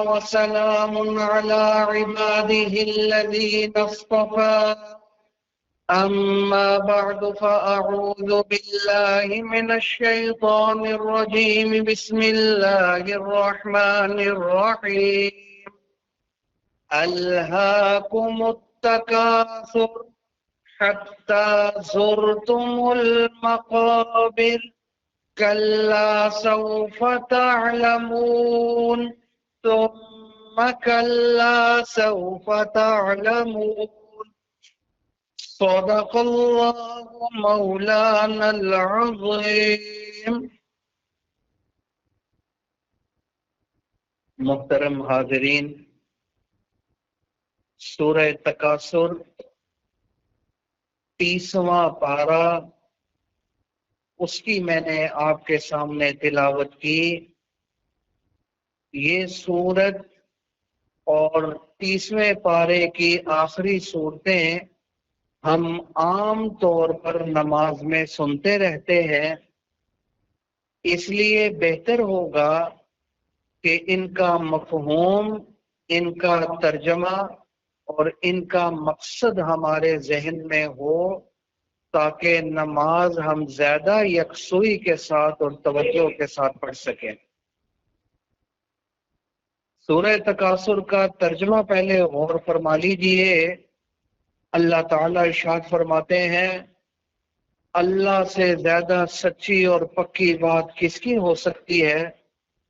وسلام على عباده الذين اصطفى أما بعد فأعوذ بالله من الشيطان الرجيم بسم الله الرحمن الرحيم ألهاكم التكاثر حتى زرتم المقابر كلا سوف تعلمون ثم كلا سوف تعلمون صدق الله مولانا العظيم. محترم حاضرین، سورہ تکاثر 30واں پارہ، اس کی میں نے آپ کے سامنے تلاوت کی. یہ سورت اور 30ویں پارے کی آخری صورتیں ہم عام طور پر نماز میں سنتے رہتے ہیں، اس لیے بہتر ہوگا کہ ان کا مفہوم، ان کا ترجمہ اور ان کا مقصد ہمارے ذہن میں ہو، تاکہ نماز ہم زیادہ یکسوئی کے ساتھ اور توجہ کے ساتھ پڑھ سکیں. سورہ تکاثر کا ترجمہ پہلے غور فرما لیجئے. اللہ تعالیٰ ارشاد فرماتے ہیں، اللہ سے زیادہ سچی اور پکی بات کس کی ہو سکتی ہے؟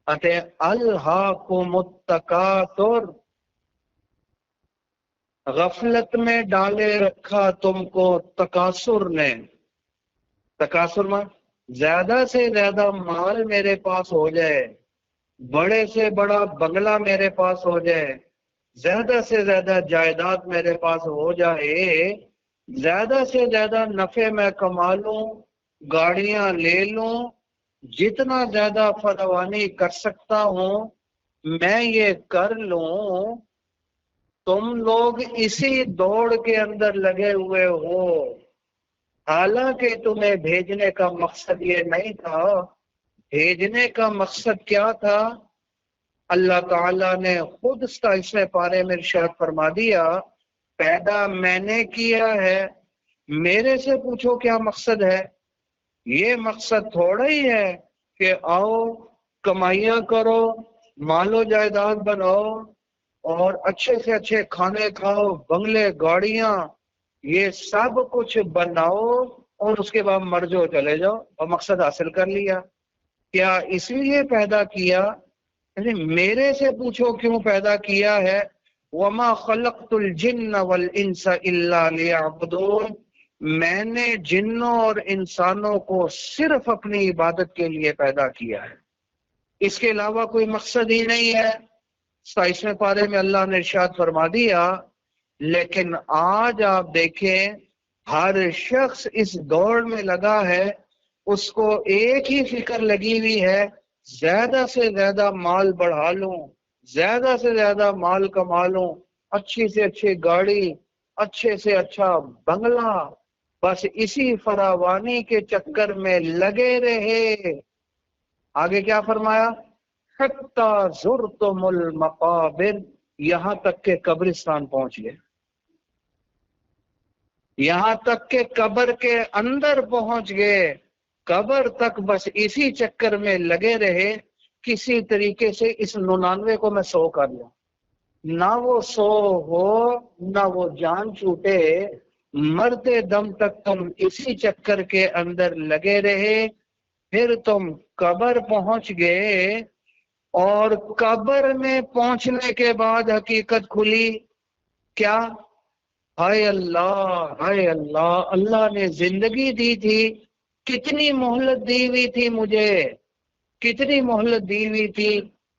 الہاکم التکاثر، غفلت میں ڈالے رکھا تم کو تکاثر نے. تکاثر میں زیادہ سے زیادہ مال میرے پاس ہو جائے، بڑے سے بڑا بنگلہ میرے پاس ہو جائے، زیادہ سے زیادہ جائیداد میرے پاس ہو جائے، زیادہ سے زیادہ نفع میں کما لوں، گاڑیاں لے لوں، جتنا زیادہ فراوانی کر سکتا ہوں میں یہ کر لوں. تم لوگ اسی دوڑ کے اندر لگے ہوئے ہو، حالانکہ تمہیں بھیجنے کا مقصد یہ نہیں تھا. بھیجنے کا مقصد کیا تھا؟ اللہ تعالیٰ نے خود 27ویں پارے میں ارشاد فرما دیا، پیدا میں نے کیا ہے، میرے سے پوچھو کیا مقصد ہے. یہ مقصد تھوڑا ہی ہے کہ آؤ کمائیاں کرو، مال و جائیداد بناؤ اور اچھے سے اچھے کھانے کھاؤ، بنگلے، گاڑیاں، یہ سب کچھ بناؤ اور اس کے بعد مر جو چلے جاؤ اور مقصد حاصل کر لیا. کیا اس لیے پیدا کیا؟ میرے سے پوچھو کیوں پیدا کیا ہے. وَمَا خَلَقْتُ الْجِنَّ وَالْإِنسَ إِلَّا لِيَعْبُدُونَ، میں نے جنوں اور انسانوں کو صرف اپنی عبادت کے لیے پیدا کیا ہے، اس کے علاوہ کوئی مقصد ہی نہیں ہے. 27ویں پارے میں اللہ نے ارشاد فرما دیا. لیکن آج آپ دیکھیں ہر شخص اس دوڑ میں لگا ہے، اس کو ایک ہی فکر لگی ہوئی ہے، زیادہ سے زیادہ مال بڑھا لوں، زیادہ سے زیادہ مال کما لوں، اچھی سے اچھی گاڑی، اچھے سے اچھا بنگلہ، بس اسی فراوانی کے چکر میں لگے رہے. آگے کیا فرمایا؟ حتی زرتم المقابر، یہاں تک کہ قبرستان پہنچ گئے، یہاں تک کہ قبر کے اندر پہنچ گئے. قبر تک بس اسی چکر میں لگے رہے، کسی طریقے سے اس 99 کو میں 100 کر لوں. نہ وہ 100 ہو نہ وہ جان چھوٹے، مرتے دم تک تم اسی چکر کے اندر لگے رہے. پھر تم قبر پہنچ گئے اور قبر میں پہنچنے کے بعد حقیقت کھلی. کیا؟ ہائے اللہ، ہائے اللہ، اللہ نے زندگی دی تھی، کتنی مہلت دی ہوئی تھی مجھے، کتنی مہلت دی ہوئی تھی.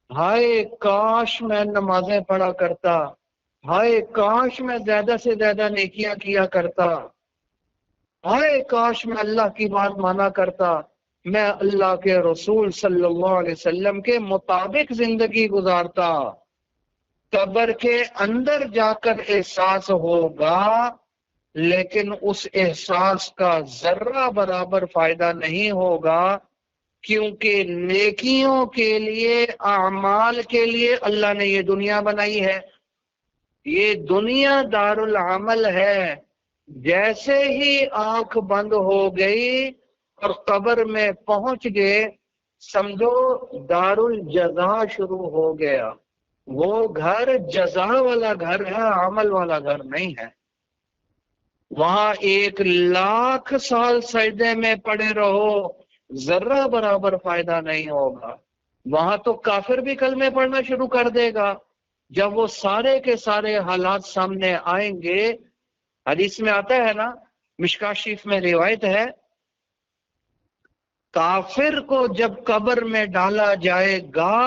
ہائے کاش میں نمازیں پڑھا کرتا، ہائے کاش میں زیادہ سے زیادہ نیکیاں کیا کرتا، ہائے کاش میں اللہ کی بات مانا کرتا، میں اللہ کے رسول صلی اللہ علیہ وسلم کے مطابق زندگی گزارتا. قبر کے اندر جا کر احساس ہوگا، لیکن اس احساس کا ذرہ برابر فائدہ نہیں ہوگا کیونکہ نیکیوں کے لیے، اعمال کے لیے اللہ نے یہ دنیا بنائی ہے. یہ دنیا دار العمل ہے. جیسے ہی آنکھ بند ہو گئی اور قبر میں پہنچ گئے، سمجھو دار الجزا شروع ہو گیا. وہ گھر جزا والا گھر ہے، عمل والا گھر نہیں ہے. وہاں 1,00,000 سال سجدے میں پڑے رہو، ذرہ برابر فائدہ نہیں ہوگا. وہاں تو کافر بھی کلمے پڑھنا شروع کر دے گا. جب وہ سارے کے سارے حالات سامنے آئیں گے، حدیث میں آتا ہے نا، مشکاہ شریف میں روایت ہے، کافر کو جب قبر میں ڈالا جائے گا،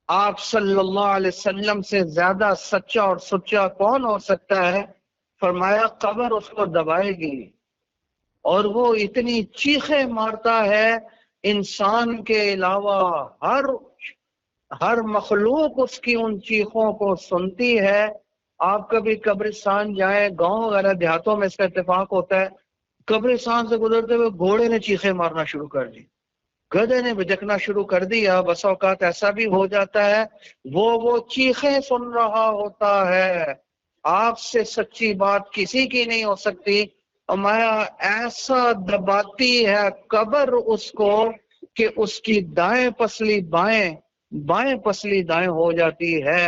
آپ صلی اللہ علیہ وسلم سے زیادہ سچا اور سچا کون ہو سکتا ہے؟ فرمایا قبر اس کو دبائے گی اور وہ اتنی چیخیں مارتا ہے، انسان کے علاوہ ہر مخلوق اس کی ان چیخوں کو سنتی ہے. آپ کبھی قبرستان جائیں، گاؤں وغیرہ دیہاتوں میں اس کا اتفاق ہوتا ہے، قبرستان سے گزرتے ہوئے گھوڑے نے چیخیں مارنا شروع کر دی، گدھے نے بھجکنا شروع کر دیا. بس اوقات ایسا بھی ہو جاتا ہے وہ چیخیں سن رہا ہوتا ہے. آپ سے سچی بات کسی کی نہیں ہو سکتی. مایا ایسا دباتی ہے قبر اس کو کہ اس کی دائیں پسلی بائیں، بائیں پسلی دائیں ہو جاتی ہے.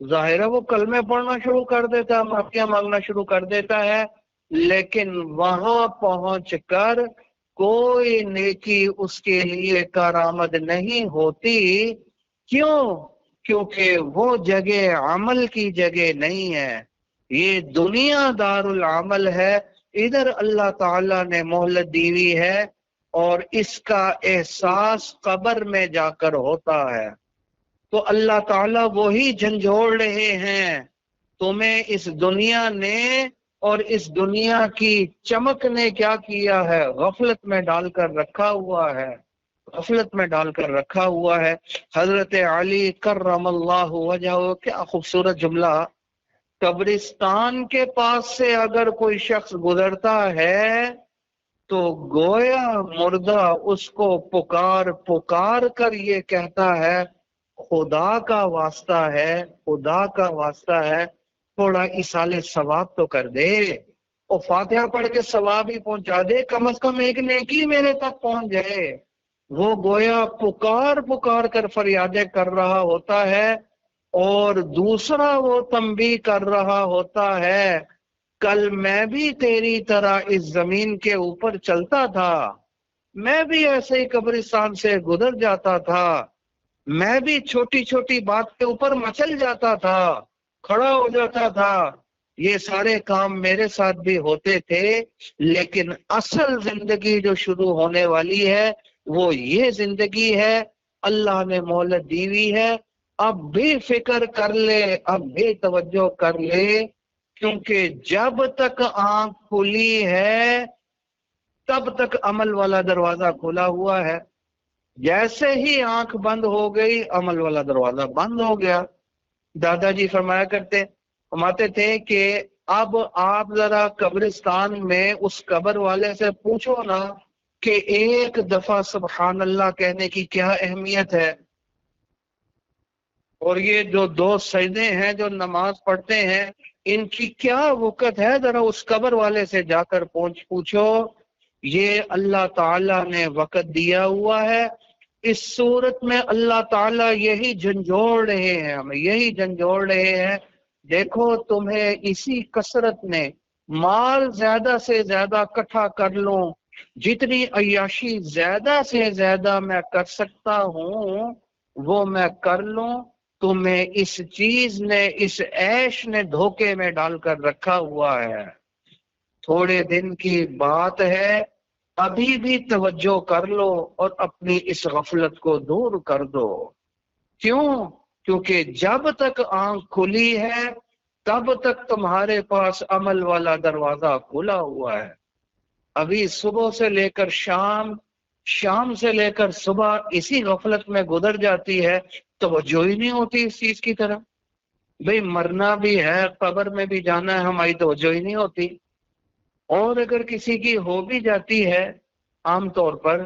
ظاہر ہے وہ کلمے پڑھنا شروع کر دیتا ہے، معافیاں مانگنا شروع کر دیتا ہے، لیکن وہاں پہنچ کر کوئی نیکی اس کے لیے کارآمد نہیں ہوتی. کیوں؟ کیونکہ وہ جگہ عمل کی جگہ نہیں ہے. یہ دنیا دار العمل ہے، ادھر اللہ تعالی نے مہلت دی ہوئی ہے اور اس کا احساس قبر میں جا کر ہوتا ہے. تو اللہ تعالیٰ وہی جھنجھوڑ رہے ہیں تمہیں اس دنیا نے اور اس دنیا کی چمک نے کیا کیا ہے، غفلت میں ڈال کر رکھا ہوا ہے، غفلت میں ڈال کر رکھا ہوا ہے. حضرت علی کرم اللہ وجہہ، کیا خوبصورت جملہ، قبرستان کے پاس سے اگر کوئی شخص گزرتا ہے تو گویا مردہ اس کو پکار پکار کر یہ کہتا ہے، خدا کا واسطہ ہے، خدا کا واسطہ ہے، تھوڑا ایصال ثواب تو کر دے، اور فاتحہ پڑھ کے ثواب ہی پہنچا دے، کم از کم ایک نیکی میرے تک پہنچ جائے. وہ گویا پکار پکار کر فریادیں کر رہا ہوتا ہے، اور دوسرا وہ تنبیہ کر رہا ہوتا ہے، کل میں بھی تیری طرح اس زمین کے اوپر چلتا تھا، میں بھی ایسے ہی قبرستان سے گزر جاتا تھا، میں بھی چھوٹی چھوٹی بات کے اوپر مچل جاتا تھا، کھڑا ہو جاتا تھا، یہ سارے کام میرے ساتھ بھی ہوتے تھے، لیکن اصل زندگی جو شروع ہونے والی ہے وہ یہ زندگی ہے. اللہ نے مہلت دی ہوئی ہے، اب بھی فکر کر لے، اب بھی توجہ کر لے، کیونکہ جب تک آنکھ کھلی ہے تب تک عمل والا دروازہ کھلا ہوا ہے. جیسے ہی آنکھ بند ہو گئی عمل والا دروازہ بند ہو گیا. دادا جی فرماتے تھے کہ اب آپ ذرا قبرستان میں اس قبر والے سے پوچھو نا کہ ایک دفعہ سبحان اللہ کہنے کی کیا اہمیت ہے، اور یہ جو 2 سجدے ہیں جو نماز پڑھتے ہیں ان کی کیا وقت ہے، ذرا اس قبر والے سے جا کر پوچھو. یہ اللہ تعالیٰ نے وقت دیا ہوا ہے. اس صورت میں اللہ تعالیٰ یہی جھنجھوڑ رہے ہیں، ہمیں یہی جھنجھوڑ رہے ہیں. دیکھو تمہیں اسی کثرت نے مال زیادہ سے زیادہ اکٹھا کر لوں، جتنی عیاشی زیادہ سے زیادہ میں کر سکتا ہوں وہ میں کر لوں، تمہیں اس چیز نے، اس عیش نے دھوکے میں ڈال کر رکھا ہوا ہے. تھوڑے دن کی بات ہے، ابھی بھی توجہ کر لو اور اپنی اس غفلت کو دور کر دو. کیوں؟ کیونکہ جب تک آنکھ کھلی ہے تب تک تمہارے پاس عمل والا دروازہ کھلا ہوا ہے. ابھی صبح سے لے کر شام، شام سے لے کر صبح اسی غفلت میں گزر جاتی ہے، توجہ ہی نہیں ہوتی اس چیز کی طرف. بھئی مرنا بھی ہے، قبر میں بھی جانا ہے، ہماری توجہ ہی نہیں ہوتی. اور اگر کسی کی ہو بھی جاتی ہے عام طور پر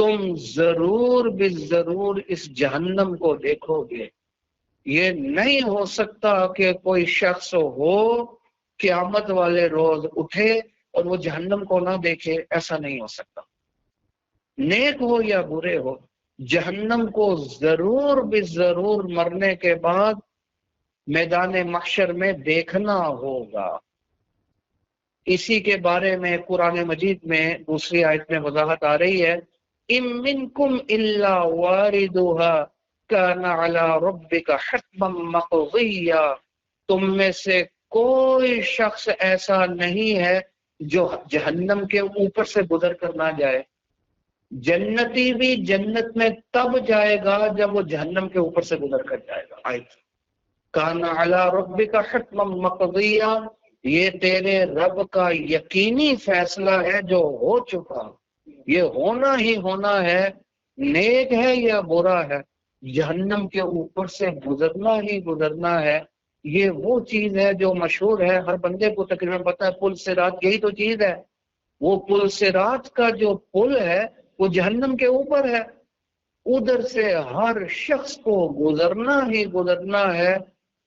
تم ضرور بالضرور اس جہنم کو دیکھو گے۔ یہ نہیں ہو سکتا کہ کوئی شخص ہو قیامت والے روز اٹھے اور وہ جہنم کو نہ دیکھے، ایسا نہیں ہو سکتا، نیک ہو یا برے ہو، جہنم کو ضرور بالضرور مرنے کے بعد میدان محشر میں دیکھنا ہوگا۔ اسی کے بارے میں قرآن مجید میں دوسری آیت میں وضاحت آ رہی ہے، اِن مِّنکُمْ إِلَّا وَارِدُهَا كَانَ عَلَى رَبِّكَ حَتْمًا مَّقْضِيًّا، تم میں سے کوئی شخص ایسا نہیں ہے جو جہنم کے اوپر سے گزر کر نہ جائے۔ جنتی بھی جنت میں تب جائے گا جب وہ جہنم کے اوپر سے گزر کر جائے گا۔ آیت کان علی ربک حتما مقضیا، یہ تیرے رب کا یقینی فیصلہ ہے جو ہو چکا، یہ ہونا ہی ہونا ہے، نیک ہے یا برا ہے، جہنم کے اوپر سے گزرنا ہی گزرنا ہے۔ یہ وہ چیز ہے جو مشہور ہے، ہر بندے کو تقریباً پتہ ہے، پل صراط، یہی تو چیز ہے۔ وہ پل صراط کا جو پل ہے وہ جہنم کے اوپر ہے، ادھر سے ہر شخص کو گزرنا ہی گزرنا ہے،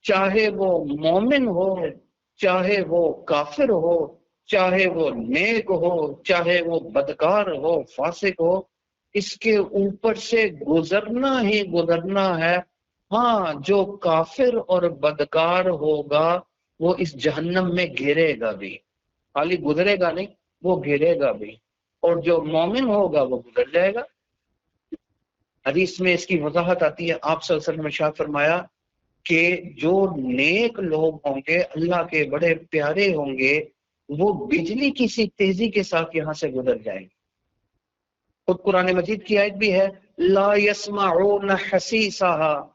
چاہے وہ مومن ہو، چاہے وہ کافر ہو، چاہے وہ نیک ہو، چاہے وہ بدکار ہو، فاسق ہو، اس کے اوپر سے گزرنا ہی گزرنا ہے۔ ہاں، جو کافر اور بدکار ہوگا وہ اس جہنم میں گرے گا بھی، خالی گزرے گا نہیں، وہ گرے گا بھی، اور جو مومن ہوگا وہ گزر جائے گا۔ حدیث میں اس کی وضاحت آتی ہے، آپ صلی اللہ علیہ وسلم نے ارشاد فرمایا کہ جو نیک لوگ ہوں گے، اللہ کے بڑے پیارے ہوں گے، وہ بجلی کی سی تیزی کے ساتھ یہاں سے گزر جائیں گے۔ خود قرآن مجید کی آیت بھی ہے، لا يسمعون حسیسها،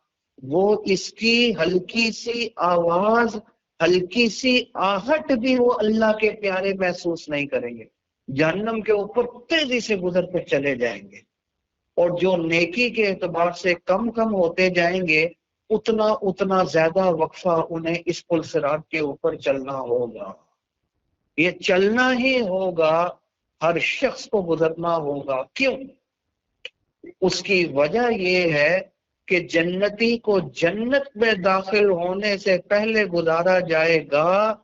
وہ اس کی ہلکی سی آواز، ہلکی سی آہٹ بھی وہ اللہ کے پیارے محسوس نہیں کریں گے، جہنم کے اوپر تیزی سے گزر کر چلے جائیں گے۔ اور جو نیکی کے اعتبار سے کم کم ہوتے جائیں گے، اتنا اتنا زیادہ وقفہ انہیں اس پل صراط کے اوپر چلنا ہوگا۔ یہ چلنا ہی ہوگا، ہر شخص کو گزرنا ہوگا۔ کیوں؟ اس کی وجہ یہ ہے کہ جنتی کو جنت میں داخل ہونے سے پہلے گزارا جائے گا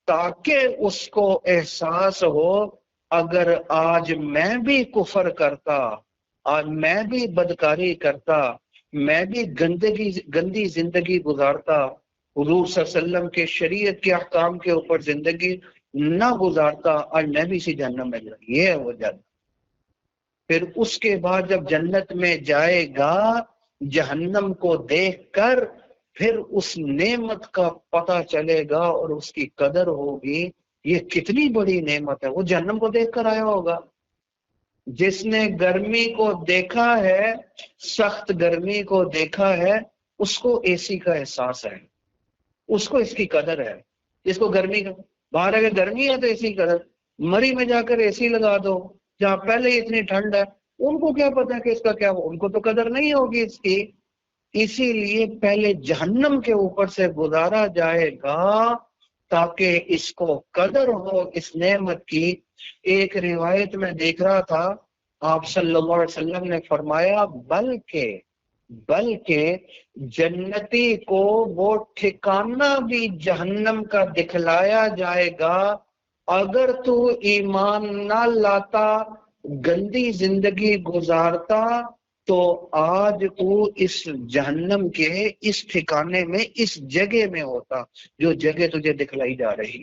تاکہ اس کو احساس ہو، اگر آج میں بھی کفر کرتا، آج میں بھی بدکاری کرتا، میں بھی گندی زندگی گزارتا، حضور صلی اللہ علیہ وسلم کے شریعت کے احکام کے اوپر زندگی نہ گزارتا، آج میں بھی اسی جہنم میں جاتا۔ یہ ہے وہ جنت۔ پھر اس کے بعد جب جنت میں جائے گا، جہنم کو دیکھ کر پھر اس نعمت کا پتہ چلے گا اور اس کی قدر ہوگی، یہ کتنی بڑی نعمت ہے۔ وہ جہنم کو دیکھ کر آیا ہوگا، جس نے گرمی کو دیکھا ہے، سخت گرمی کو دیکھا ہے، اس کو اے سی کا احساس ہے، اس کو اس کی قدر ہے۔ جس کو گرمی کا، باہر اگر گرمی ہے تو اے سی قدر، مری میں جا کر اے سی لگا دو جہاں پہلے اتنی ٹھنڈ ہے، ان کو کیا پتا کہ اس کا کیا ہو، ان کو تو قدر نہیں ہوگی اس کی۔ اسی لیے پہلے جہنم کے اوپر سے گزارا جائے گا تاکہ اس کو قدر ہو اس نعمت کی۔ ایک روایت میں دیکھ رہا تھا، آپ صلی اللہ علیہ وسلم نے فرمایا بلکہ جنتی کو وہ ٹھکانہ بھی جہنم کا دکھلایا جائے گا، اگر تو ایمان نہ لاتا، گندی زندگی گزارتا، تو آج تو اس جہنم کے اس ٹھکانے میں، اس جگہ میں ہوتا جو جگہ تجھے دکھلائی جا رہی۔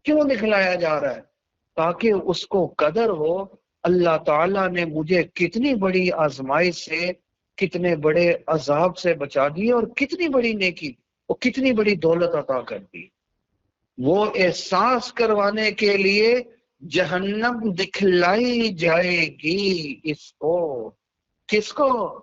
کیوں دکھلایا جا رہا ہے؟ تاکہ اس کو قدر ہو، اللہ تعالیٰ نے مجھے کتنی بڑی آزمائش سے، کتنے بڑے عذاب سے بچا دی، اور کتنی بڑی نیکی اور کتنی بڑی دولت عطا کر دی۔ وہ احساس کروانے کے لیے جہنم دکھلائی جائے گی اس کو۔ کس کو؟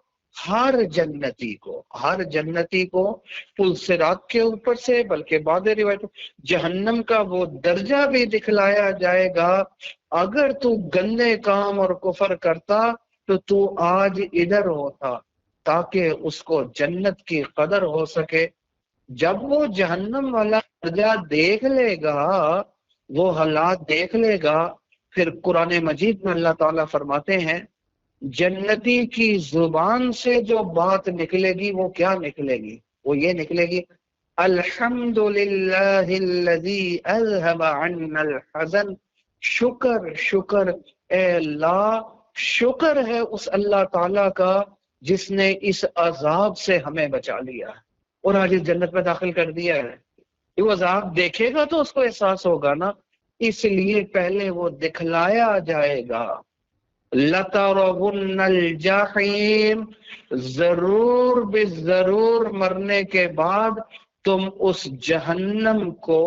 ہر جنتی کو، ہر جنتی کو پل صراط کے اوپر سے، بلکہ بعض روایت جہنم کا وہ درجہ بھی دکھلایا جائے گا، اگر تو گندے کام اور کفر کرتا تو آج ادھر ہوتا، تاکہ اس کو جنت کی قدر ہو سکے۔ جب وہ جہنم والا درجہ دیکھ لے گا، وہ حالات دیکھ لے گا، پھر قرآن مجید میں اللہ تعالیٰ فرماتے ہیں جنتی کی زبان سے جو بات نکلے گی وہ کیا نکلے گی؟ وہ یہ نکلے گی الحمدللہ الذی اذهب عنا الحزن، شکر شکر اے اللہ، شکر ہے اس اللہ تعالیٰ کا جس نے اس عذاب سے ہمیں بچا لیا اور آج اس جنت میں داخل کر دیا ہے۔ وہ عذاب دیکھے گا تو اس کو احساس ہوگا نا، اس لیے پہلے وہ دکھلایا جائے گا۔ لَتَرَوُنَّ الْجَحِيمَ، ضرور بے ضرور مرنے کے بعد تم اس جہنم کو،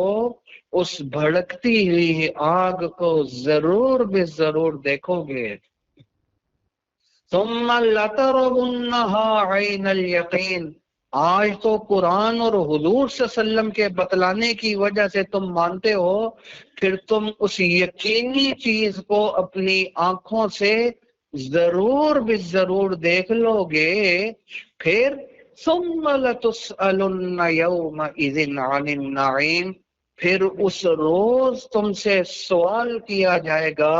اس بھڑکتی ہوئی آگ کو ضرور بے ضرور دیکھو گے۔ ثم لَتَرَوُنَّهَا عَيْنَ الْيَقِينِ، آج تو قرآن اور حضور صلی اللہ علیہ وسلم کے بتلانے کی وجہ سے تم مانتے ہو، پھر تم اس یقینی چیز کو اپنی آنکھوں سے ضرور بھی ضرور دیکھ لو گے۔ پھر ثم لتسألن یومئذ عن النعیم، پھر اس روز تم سے سوال کیا جائے گا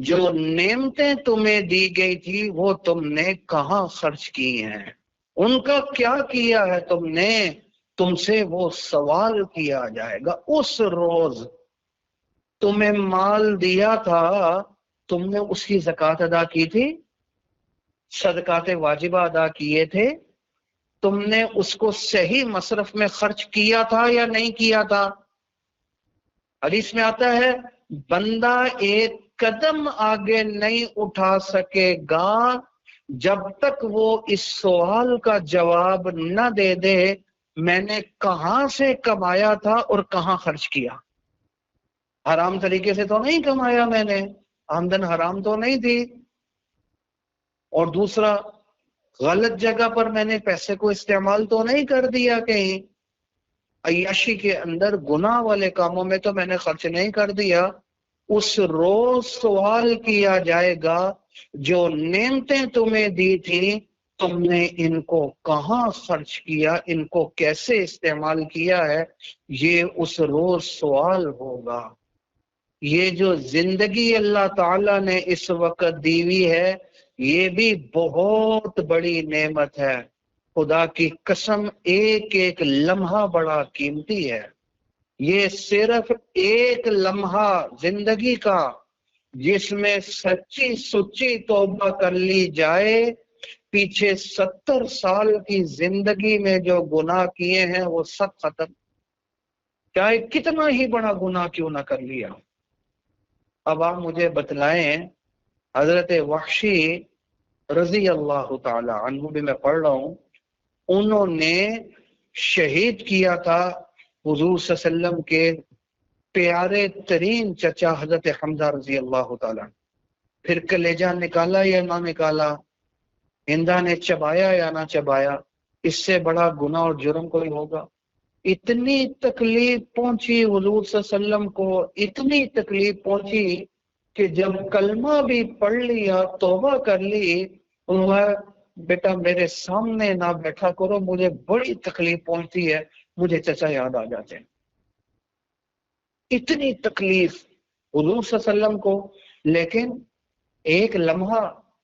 جو نعمتیں تمہیں دی گئی تھی وہ تم نے کہاں خرچ کی ہیں، ان کا کیا کیا ہے تم نے، تم سے وہ سوال کیا جائے گا۔ اس روز تمہیں مال دیا تھا، تم نے اس کی زکوٰۃ ادا کی تھی، صدقات واجبہ ادا کیے تھے، تم نے اس کو صحیح مصرف میں خرچ کیا تھا یا نہیں کیا تھا؟ حدیث میں آتا ہے بندہ ایک قدم آگے نہیں اٹھا سکے گا جب تک وہ اس سوال کا جواب نہ دے دے میں نے کہاں سے کمایا تھا اور کہاں خرچ کیا۔ حرام طریقے سے تو نہیں کمایا میں نے، آمدن حرام تو نہیں تھی، اور دوسرا غلط جگہ پر میں نے پیسے کو استعمال تو نہیں کر دیا، کہیں عیاشی کے اندر گناہ والے کاموں میں تو میں نے خرچ نہیں کر دیا۔ اس روز سوال کیا جائے گا جو نعمتیں تمہیں دی تھی تم نے ان کو کہاں خرچ کیا، ان کو کیسے استعمال کیا ہے، یہ اس روز سوال ہوگا۔ یہ جو زندگی اللہ تعالیٰ نے اس وقت دی ہوئی ہے یہ بھی بہت بڑی نعمت ہے، خدا کی قسم ایک ایک لمحہ بڑا قیمتی ہے۔ یہ صرف ایک لمحہ زندگی کا جس میں سچی سچی توبہ کر لی جائے، پیچھے 70 سال کی زندگی میں جو گناہ کیے ہیں وہ سب ختم، چاہے کتنا ہی بڑا گناہ کیوں نہ کر لیا۔ اب آپ مجھے بتلائیں، حضرت وحشی رضی اللہ تعالی عنہ بھی میں پڑھ رہا ہوں، انہوں نے شہید کیا تھا حضور صلی اللہ علیہ وسلم کے پیارے ترین چچا حضرت حمزہ رضی اللہ تعالیٰ، پھر کلیجہ نکالا یا نہ نکالا، ہندا نے چبایا یا نہ چبایا، اس سے بڑا گناہ اور جرم کوئی ہوگا؟ اتنی تکلیف پہنچی حضور صلی اللہ علیہ وسلم کو، اتنی تکلیف پہنچی کہ جب کلمہ بھی پڑھ لیا، توبہ کر لی، بیٹا میرے سامنے نہ بیٹھا کرو، مجھے بڑی تکلیف پہنچتی ہے، مجھے چچا یاد آ جاتے ہیں۔ اتنی تکلیف حضور صلی اللہ علیہ وسلم کو، لیکن ایک لمحہ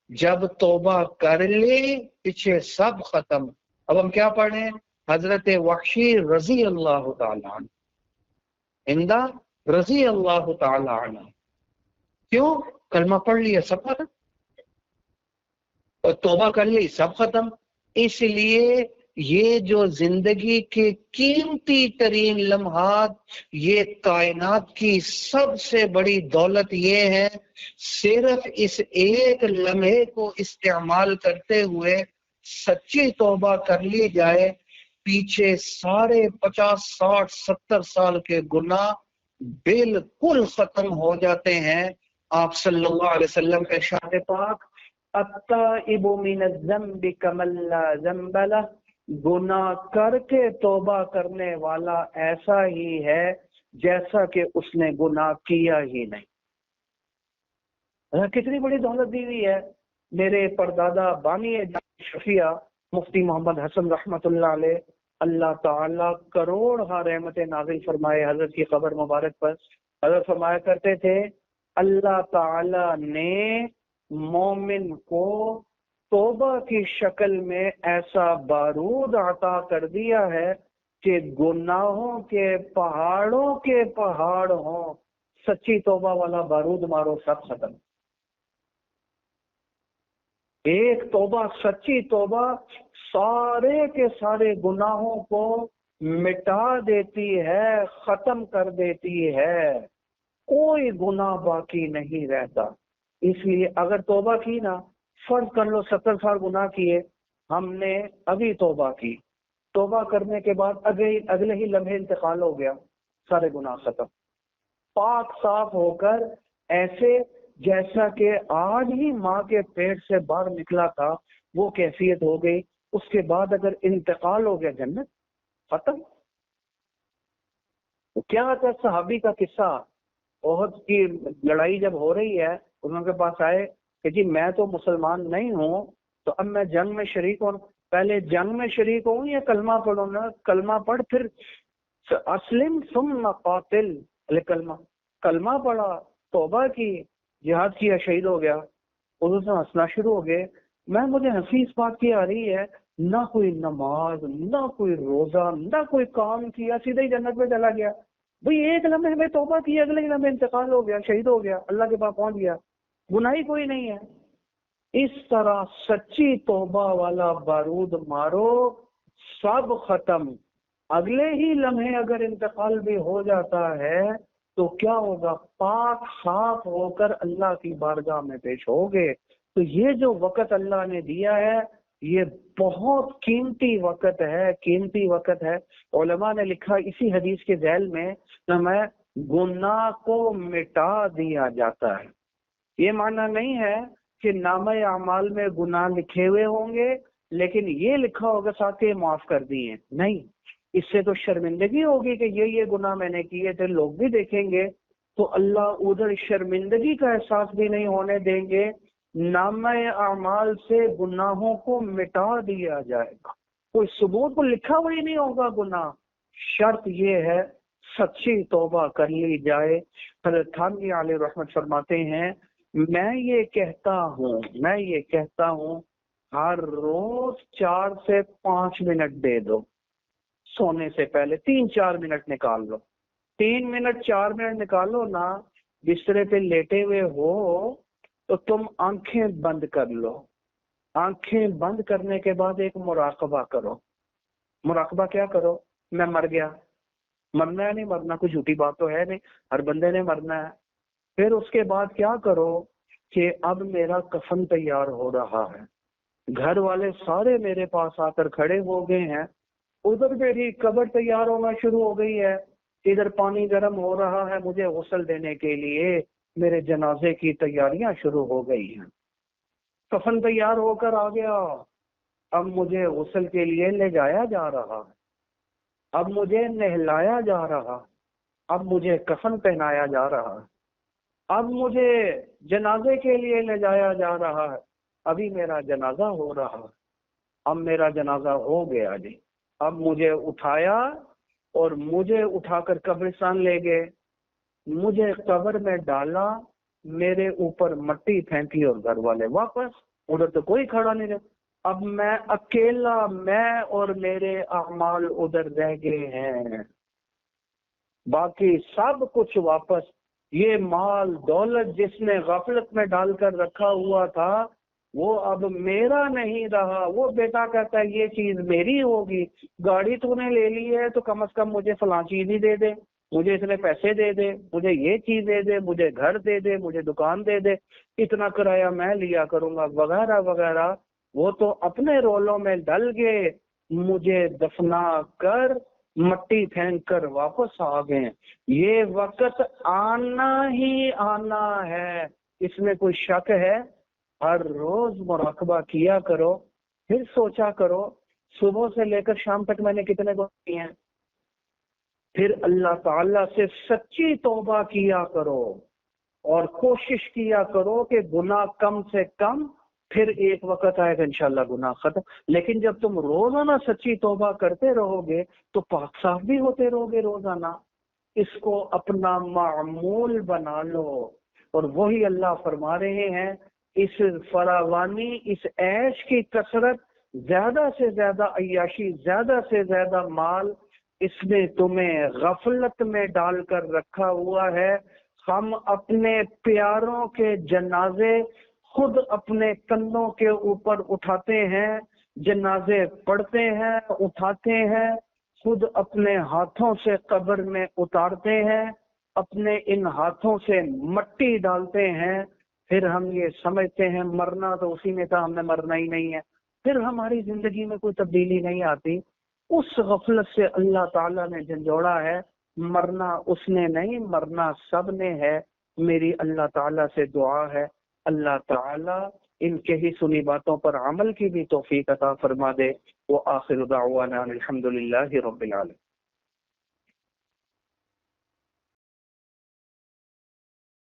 جب توبہ کر لی پیچھے سب ختم۔ اب ہم کیا پڑھیں؟ حضرت وحشی رضی اللہ تعالیٰ عنہ، ہندا رضی اللہ تعالیٰ عنہ، کیوں؟ کلمہ پڑھ لیا سب ختم، اور توبہ کر لی سب ختم۔ اس لیے یہ جو زندگی کے قیمتی ترین لمحات، یہ کائنات کی سب سے بڑی دولت یہ ہے، صرف اس ایک لمحے کو استعمال کرتے ہوئے سچی توبہ کر لی جائے، پیچھے سارے 50 60 70 سال کے گناہ بالکل ختم ہو جاتے ہیں۔ آپ صلی اللہ علیہ وسلم کے ارشاد پاک التائب من الذنب کمن لا ذنب لہ، گناہ کر کے توبہ کرنے والا ایسا ہی ہے جیسا کہ اس نے گناہ کیا ہی نہیں۔ کتنی بڑی دولت دی ہوئی ہے۔ میرے پردادا بانی شفیع مفتی محمد حسن رحمت اللہ علیہ، اللہ تعالیٰ کروڑ رحمت نازل فرمائے حضرت کی قبر مبارک پر، حضرت فرمایا کرتے تھے اللہ تعالیٰ نے مومن کو توبہ کی شکل میں ایسا بارود عطا کر دیا ہے کہ گناہوں کے پہاڑوں کے پہاڑ ہوں، سچی توبہ والا بارود مارو سب ختم۔ ایک توبہ، سچی توبہ سارے کے سارے گناہوں کو مٹا دیتی ہے، ختم کر دیتی ہے، کوئی گناہ باقی نہیں رہتا۔ اس لیے اگر توبہ کی نا، فرض کر لو 70 سال گناہ کیے، ہم نے ابھی توبہ کی، توبہ کرنے کے بعد اگلے ہی لمحے انتقال ہو گیا، سارے گناہ ختم، پاک صاف ہو کر ایسے جیسا کہ آج ہی ماں کے پیٹ سے باہر نکلا تھا وہ کیفیت ہو گئی۔ اس کے بعد اگر انتقال ہو گیا، جنت ختم۔ کیا تھا صحابی کا قصہ، احد کی لڑائی جب ہو رہی ہے، انہوں کے پاس آئے کہ جی میں تو مسلمان نہیں ہوں، تو اب میں جنگ میں شریک ہوں، پہلے جنگ میں شریک ہوں یا کلمہ پڑھوں نا؟ کلمہ پڑھ، پھر اسلم ثم قاتل، کلمہ پڑھا، توبہ کی، جہاد کیا، شہید ہو گیا۔ حضور سے ہنسنا شروع ہو گئے۔ مجھے ہنسی اس بات کی آ رہی ہے، نہ کوئی نماز، نہ کوئی روزہ، نہ کوئی کام کیا، سیدھے ہی جنت میں چلا گیا۔ بھئی ایک لمحے میں توبہ کی، اگلے ہی لمحے انتقال ہو گیا، شہید ہو گیا، اللہ کے پاس پہنچ گیا، گناہ ہی کوئی نہیں ہے۔ اس طرح سچی توبہ والا بارود مارو، سب ختم۔ اگلے ہی لمحے اگر انتقال بھی ہو جاتا ہے تو کیا ہوگا؟ پاک صاف ہو کر اللہ کی بارگاہ میں پیش ہوگے۔ تو یہ جو وقت اللہ نے دیا ہے یہ بہت قیمتی وقت ہے، قیمتی وقت ہے۔ علماء نے لکھا اسی حدیث کے ذیل میں کہ گناہ کو مٹا دیا جاتا ہے۔ یہ معنی نہیں ہے کہ نامہ اعمال میں گناہ لکھے ہوئے ہوں گے لیکن یہ لکھا ہوگا ساتھ کے معاف کر دیے، نہیں، اس سے تو شرمندگی ہوگی کہ یہ گناہ میں نے کیے تھے، لوگ بھی دیکھیں گے، تو اللہ ادھر شرمندگی کا احساس بھی نہیں ہونے دیں گے، نامہ اعمال سے گناہوں کو مٹا دیا جائے گا، کوئی ثبوت کو لکھا ہوا ہی نہیں ہوگا گناہ۔ شرط یہ ہے سچی توبہ کر لی جائے۔ حضرت تھانوی علیہ رحمت فرماتے ہیں، میں یہ کہتا ہوں ہر روز 4 سے 5 منٹ دے دو، سونے سے پہلے 3-4 منٹ نکال لو، 3 منٹ 4 منٹ نکالو نا، بسترے پہ لیٹے ہوئے ہو تو تم آنکھیں بند کر لو، آنکھیں بند کرنے کے بعد ایک مراقبہ کرو۔ مراقبہ کیا کرو؟ میں مر گیا، مرنا ہے نہیں مرنا، کوئی جھوٹی بات تو ہے نہیں، ہر بندے نے مرنا ہے۔ پھر اس کے بعد کیا کرو کہ اب میرا کفن تیار ہو رہا ہے، گھر والے سارے میرے پاس آ کر کھڑے ہو گئے ہیں، ادھر میری قبر تیار ہونا شروع ہو گئی ہے، ادھر پانی گرم ہو رہا ہے مجھے غسل دینے کے لیے، میرے جنازے کی تیاریاں شروع ہو گئی ہیں، کفن تیار ہو کر آ گیا، اب مجھے غسل کے لیے لے جایا جا رہا ہے، اب مجھے نہلایا جا رہا، اب مجھے کفن پہنایا جا رہا ہے، اب مجھے جنازے کے لیے لے جایا جا رہا ہے، ابھی میرا جنازہ ہو رہا ہے، اب میرا جنازہ ہو گیا جی، اب مجھے اٹھایا اور مجھے اٹھا کر قبرستان لے گئے، مجھے قبر میں ڈالا، میرے اوپر مٹی پھینکی اور گھر والے واپس، ادھر تو کوئی کھڑا نہیں رہا، اب میں اکیلا، میں اور میرے اعمال ادھر رہ گئے ہیں، باقی سب کچھ واپس۔ یہ مال دولت جس نے غفلت میں ڈال کر رکھا ہوا تھا وہ اب میرا نہیں رہا، وہ بیٹا کہتا ہے یہ چیز میری ہوگی، گاڑی تو نے لے لی ہے تو کم از کم مجھے فلاں چیز ہی دے دے، مجھے اتنے پیسے دے دے، مجھے یہ چیز دے دے، مجھے گھر دے دے، مجھے دکان دے دے، اتنا کرایہ میں لیا کروں گا، وغیرہ وغیرہ۔ وہ تو اپنے رولوں میں ڈل گئے، مجھے دفنا کر مٹی پھینک کر واپس آ گئے۔ یہ وقت آنا ہی آنا ہے، اس میں کوئی شک ہے؟ ہر روز مراقبہ کیا کرو، پھر سوچا کرو صبح سے لے کر شام تک میں نے کتنے گناہ کیے ہیں، پھر اللہ تعالیٰ سے سچی توبہ کیا کرو اور کوشش کیا کرو کہ گناہ کم سے کم، پھر ایک وقت آئے گا انشاءاللہ گناہ ختم۔ لیکن جب تم روزانہ سچی توبہ کرتے رہو گے تو پاک صاف بھی ہوتے رہو گے روزانہ، اس کو اپنا معمول بنا لو۔ اور وہی اللہ فرما رہے ہیں اس فراوانی، اس عیش کی کثرت، زیادہ سے زیادہ عیاشی، زیادہ سے زیادہ مال، اس نے تمہیں غفلت میں ڈال کر رکھا ہوا ہے۔ ہم اپنے پیاروں کے جنازے خود اپنے کندھوں کے اوپر اٹھاتے ہیں، جنازے پڑھتے ہیں، اٹھاتے ہیں، خود اپنے ہاتھوں سے قبر میں اتارتے ہیں، اپنے ان ہاتھوں سے مٹی ڈالتے ہیں، پھر ہم یہ سمجھتے ہیں مرنا تو اسی میں تھا، ہم نے مرنا ہی نہیں ہے، پھر ہماری زندگی میں کوئی تبدیلی نہیں آتی۔ اس غفلت سے اللہ تعالیٰ نے جھنجھوڑا ہے، مرنا اس نے نہیں، مرنا سب نے ہے۔ میری اللہ تعالیٰ سے دعا ہے، اللہ تعالیٰ ان کے ہی سنی باتوں پر عمل کی بھی توفیق عطا فرما دے۔ وآخر دعوانا الحمدللہ رب العالمین۔